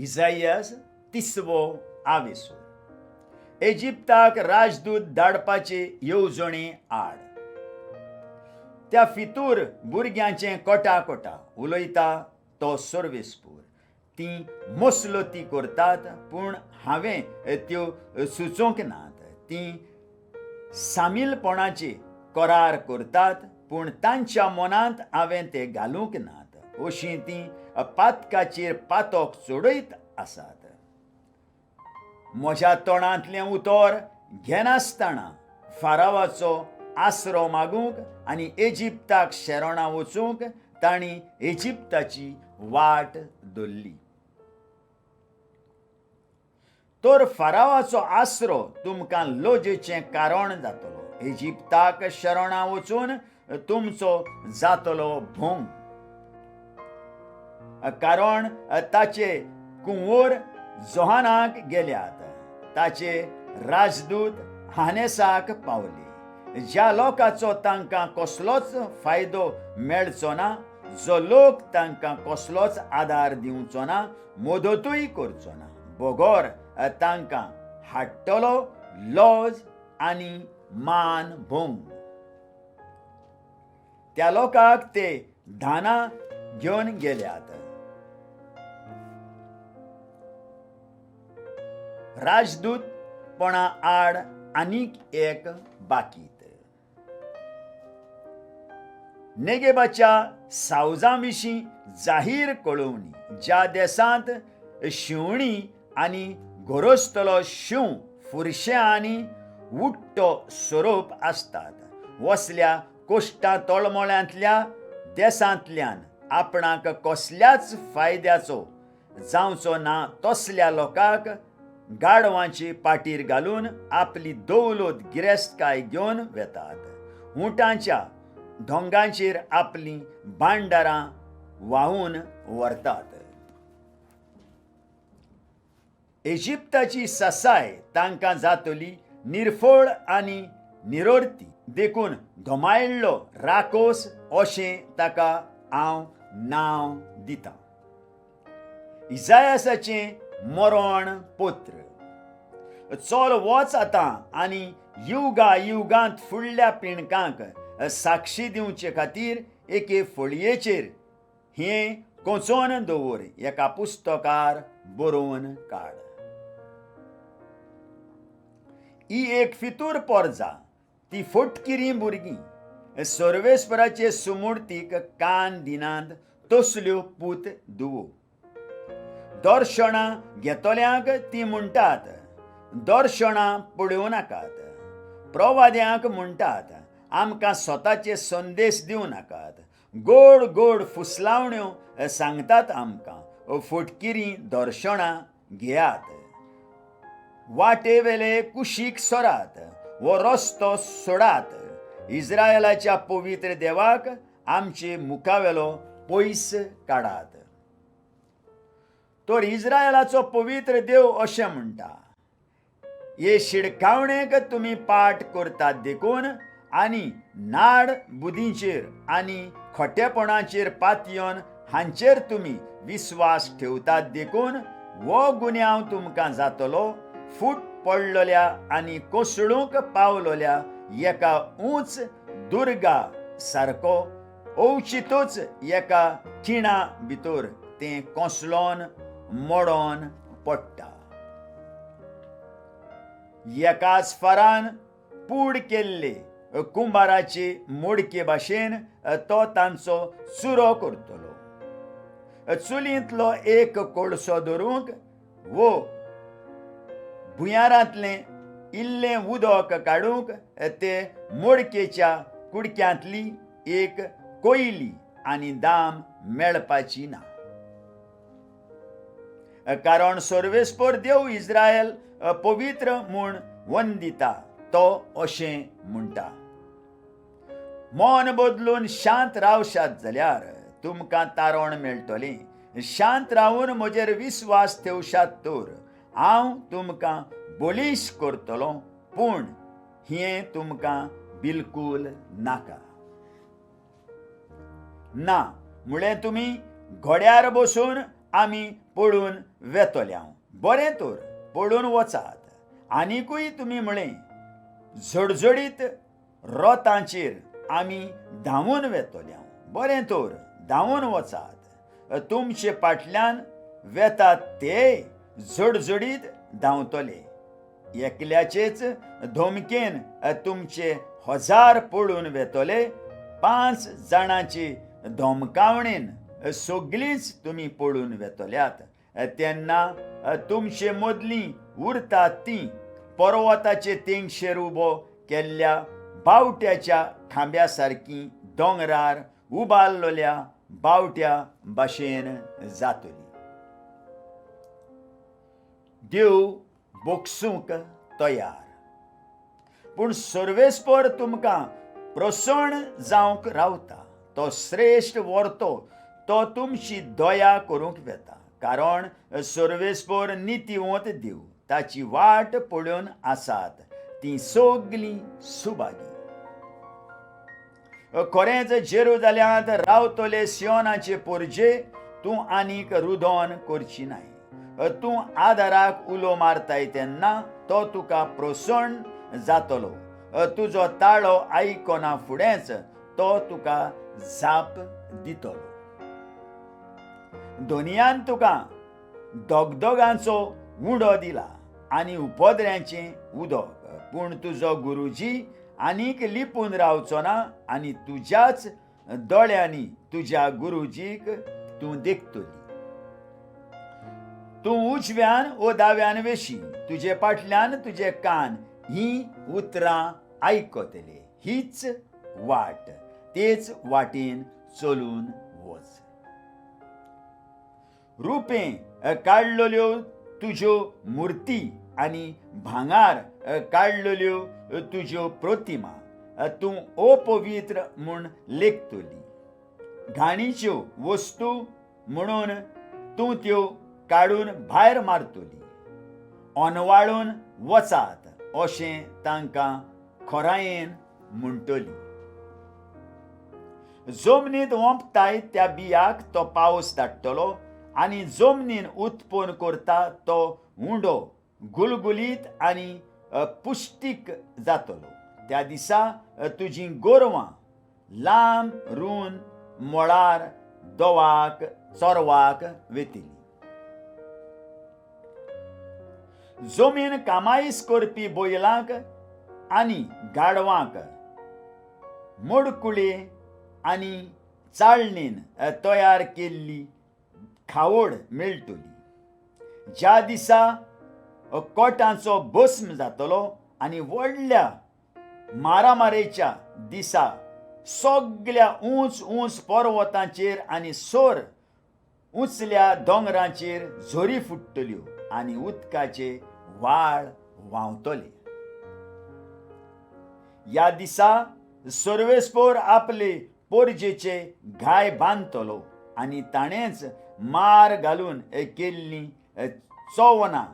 इसाइयास 30वो आवेसूर इजिप्ताक राजदूत धाडपाचे येवजणे आड. त्या फितूर भुरग्यांचे कोटा कोटा उलयता तो सर्वेस्पूर. ती मसलोती करतात पूण हांवें त्यो सुचोवंक नात. ती सामीलपणाचे करार करतात पूण तांच्या मनांत हांवें ते घालूंक नात. अशीं ती पातकाचेर पातोक चडयत आसात. म्हज्या तोंडांतलें उतर घेनासतना फारावाचो आसरो मागूंक आनी इजिप्ताक शेरोणां वचूंक तांणी इजिप्ताची वाट धरली. तर फारावाचो आसरो तुमकां लजेचें कारण जातलो. इजिप्ताक शेरोणां वचून तुमचो जातलो भोंग. कारण ताचे कुंवर जोहानाक गेल्यात. ताचे राजदूत हानेसाक पावले. ज्या लोकांचो तांकां कसलोच फायदो मेळचो ना, जो लोक तांकां कसलोच आदार दिवचो ना, मदतूय करचो ना, बोगोर तांकां हाडटलो लज आनी मान भोंग. त्या लोकांक ते धानां घेवन गेल्यात. राजदूतपणा आड आनीक एक बाकीत. नेगेबाच्या सावजां विशीं जाहीर कळोवणी. ज्या देशांत शिंवणी आनी गरजतलो शिंव फुरशें आनी उट्टो सोरोप आसतात, वसल्या कोश्टां तळमळ्यांतल्या देशांतल्यान आपणाक कसल्याच फायद्याचो जावचो ना तसल्या लोकांक गाडवांचे पाटीर घालून आपली दौलत गिरेस्तकाय घेवन वेतात. उंटांच्या ढोंगांचेर आपलीं भांडारां व्हांवून व्हरतात. इजिप्ताची ससाय तांकां जातली निर्फळ आनी निरर्थी. देखून धोमायल्लो राकोस अशें ताका हांव नांव दितां. इसायासाचें मरण पत्र. चल वच आतां आनी युगा युगांत फुडल्या पिणकांक साक्षी दिवचे खातीर एके फळयेचेर हें कोंचोन दवर. एका पुस्तकार बरोवन काड. ही एक फितूर पोरजा. ती फटकिरी भुरगीं सर्वेस्पराचे सुमूर्तीक कान दिनात तसल्यो पूत दुवो. दर्शनां घेतल्यांक ती म्हणटात, दर्शनां पळोवं नाकात. प्रवाद्यांक म्हणटात, आमकां स्वताचे संदेश दिवं नाकात. गोड गोड फुसलावण्यो सांगतात आमकां, फटकिरी दर्शनां घेयात. वाटेवेले कुशीक सरात, वो रस्तो सोडात. इस्रायलाच्या पवित्र देवाक आमचे मुखावेलो पयस काडात. तर इस्रायलाचो पवित्र देव अशें म्हणटा, हे शिडकावणेक तुमी पाट करतात देखून आनी नाड बुदींचेर आनी खोटेपणाचेर पातयोन हांचेर तुमी विस्वास ठेवतात देखून वो गुन्यांव तुमकां जातलो. फूट पडलेल्या आनी कोसळूंक पावलेल्या एका उंच दुर्गा सारको ओवचितूच एका खिणा भितर तें कोसळोन मोडोन पडटा. एकाच फारान पूड केल्ले कुंभाराचे मोडके भाशेन तो तांचो चुरो करतलो. चुलींतलो एक कोळसो धरूंक वो भुंयारांतलें इल्लें उदक काडूंक ते मोडकेच्या कुडक्यांतली एक कोयली आनी दाम मेळपाची ना. कारण सर्वेस्पर देव इस्रायल पवित्र म्हूण वंदिता तो अशें म्हणटा, मन बदलून शांत रावशात जाल्यार तुमकां तारण मेळटलें. शांत रावून म्हजेर विस्वास ठेवशात तर हांव तुमकां बलीश करतलों, पूण हें तुमकां बिलकूल नाका. ना म्हळ्यार तुमी घोड्यार बसून आमी पळून वेतोले हांव. बरें तर पळून वचात. आनीकूय तुमी म्हळें, झडझडीत रोतांचेर आमी धांवून वेतोले हांव. बरें तर धांवून वचात. तुमचे फाटल्यान वेतात ते झडझडीत धांवतले. एकल्याचेच धोमकेन तुमचे 1000 पळून वेतोले. 5 जाणांचे धोमकावणेन सगळींच तुमी पळून वेतोल्यात. तेन्ना तुमचे मदलीं उरतात तीं पर्वताचे तेंगशेर उबो केल्ल्या बावट्याच्या खांब्या सारकीं दोंगरार उबारलेल्या बावट्या भाशेन जातलीं. देव बोगसूंक तयार. पूण सर्वेस्पर तुमकां प्रसन्न जावंक रावता. तो श्रेश्ठ वर्तो तो तुमची दया करूंक वेता. कारण सर्वेस्पर नितीवंत देव ताची वाट पळोवन आसात तीं सगळीं सुभागी. खरेंच जेरुजाल्यांत रावतले सियोनाचे पोरजे तूं आनीक रुदोन करची नाय. तूं आदाराक उलो मारताय तेन्ना तो तुका प्रसन्न जातलो. तुजो ताळो आयकना फुडेंच तो तुका जाप दितलो. दुनियान तुका दोगदोगांचो उंडो दिला आनी उपद्र्यांचें उदक. पूण तुजो गुरुजी आनीक लिपून रावचो ना आनी तुज्याच दोळ्यांनी तुज्या गुरुजीक तूं देखतली. तूं उजव्यान वो दाव्यान वेशी. तुजे फाटल्यान तुजे कान ही उतरां आयकतले. हीच वाट. तेच वाटेन चलून वच. रुपें काडलेल्यो तुज्यो मुर्ती आनी भांगार काडलेल्यो तुज्यो प्रतिमा तूं अपवित्र म्हूण लेखतली. घाणीच्यो वस्तू म्हणून तूं त्यो काडून भायर मारतली. ओनवाळून वचात अशें तांकां खोरायेन म्हणटली. जमनींत ओंपताय त्या बियाक तो पावस धाडटलो आनी जमनीन उत्पन्न करता तो उंडो गुलगुलीत आनी पुश्टीक जातलो. त्या दिसा तुजीं गोरवां लांब रून मळार दोवाक चोरवाक वेतली. जमीन कामाईस करपी बैलांक आनी गाडवांक मडकुळे आनी चाळणेन तयार केल्ली खावड मेळटली. ज्या दिसा कोटांचो भस्म जातलो आनी व्हडल्या मारामारेच्या दिसा सगळ्या ऊंच ऊंच पर्वतांचेर आनी सोर उंचल्या दोंगरांचेर झरी फुट्टल्यो आनी उदकाचे व्हाळ व्हांवतले. ह्या दिसा सर्वेस्पर आपले पोरजेचे घाय बांदतलो आनी ताणेंच मार घालून केल्लीं चोवनां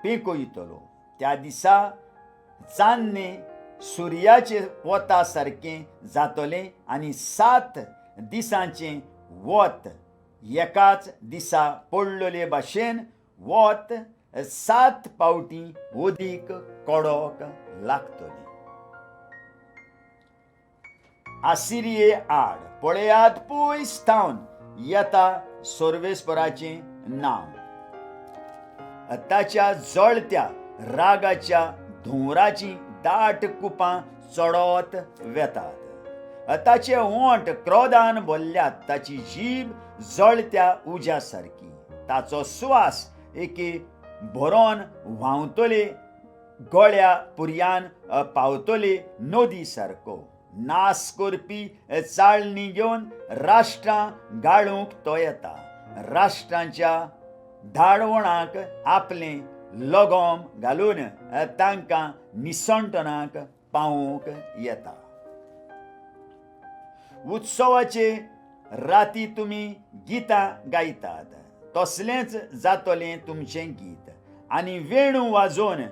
पिकोयतलो. त्या दिसा चान्नें सुर्याचे वता सारकें जातलें आनी 7 दिसांचें वत एकाच दिसा पडलेले भाशेन वत 7 पावटी अदीक कडक लागतलें. आसिरिये आड पळयात पयस थावन येता सर्वेस्पराचें नांव. ताच्या जळत्या रागाच्या धुंवराचीं दाट कुपां चडत वेतात. ताचे ओंठ क्रोधान भरल्यात. ताची जीब जळत्या उज्या सारकी. ताचो स्वास एके भरोन व्हांवतले गळ्या पुर्यान पावतले नदी सारको. नास करपी चाळणी घेवन राष्ट्रां गाळूंक तो येता. राष्ट्रांच्या धाडवणाक आपलें लगोम घालून तांकां निसंटनाक पावोवंक येता. उत्सवाचे राती तुमी गितां गायतात. तसलेंच जातलें तुमचें गीत. आनी वेणू वाजोवन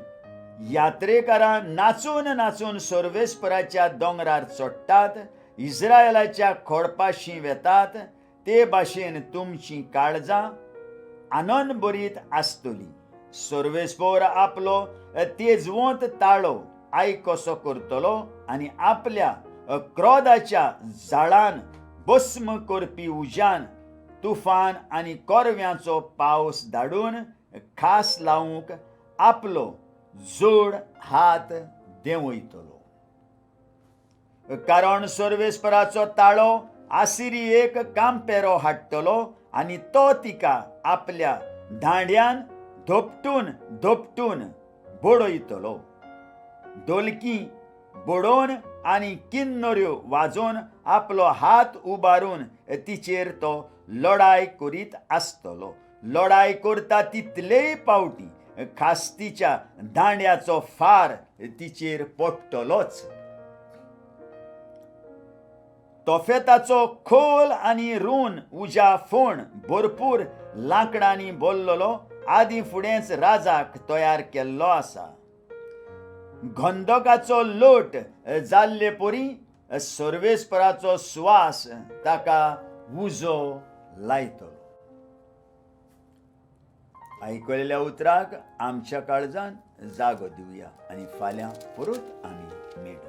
यात्रेकारां नाचून नाचून सर्वेस्पराच्या दोंगरार चडटात. इस्रायलाच्या खोडपाशीं वेतात. ते भाशेन तुमचीं काळजां आनंद बरीत आसतली. सर्वेस्पोर आपलो तेजवंत ताळो आयकोसो करतलो आनी आपल्या क्रोधाच्या जाळान भस्म करपी उज्यान तुफान आनी कोरव्यांचो पावस धाडून खास लावूंक आपलो जोड हात देंवयतलो. कारण सर्वेस्पराचो ताळो आसिरियेक कांपेरो हाडटलो आनी तो तिका आपल्या दांड्यान धोपटून धोपटून बडयतलो. ढोलकी बडोवन आनी किन्नऱ्यो वाजोवन आपलो हात उबारून तिचेर तो लढाय करीत आसतलो. लढाय करता तितलेय पावटी खास्तीच्या दांड्याचो फार तिचेर पडटलोच. तोफेताचो खोल आनी रूण उज्या फोण भरपूर लांकडांनी भरलेलो आदी फुडेंच राजाक तयार केल्लो आसा. गंधकाचो लोट जाल्ले परी सर्वेस्पराचो स्वास ताका उजो लायतलो. आयकलेल्या उतराक आमच्या काळजान जागो दिवया आनी फाल्यां परत आमी मेळटले.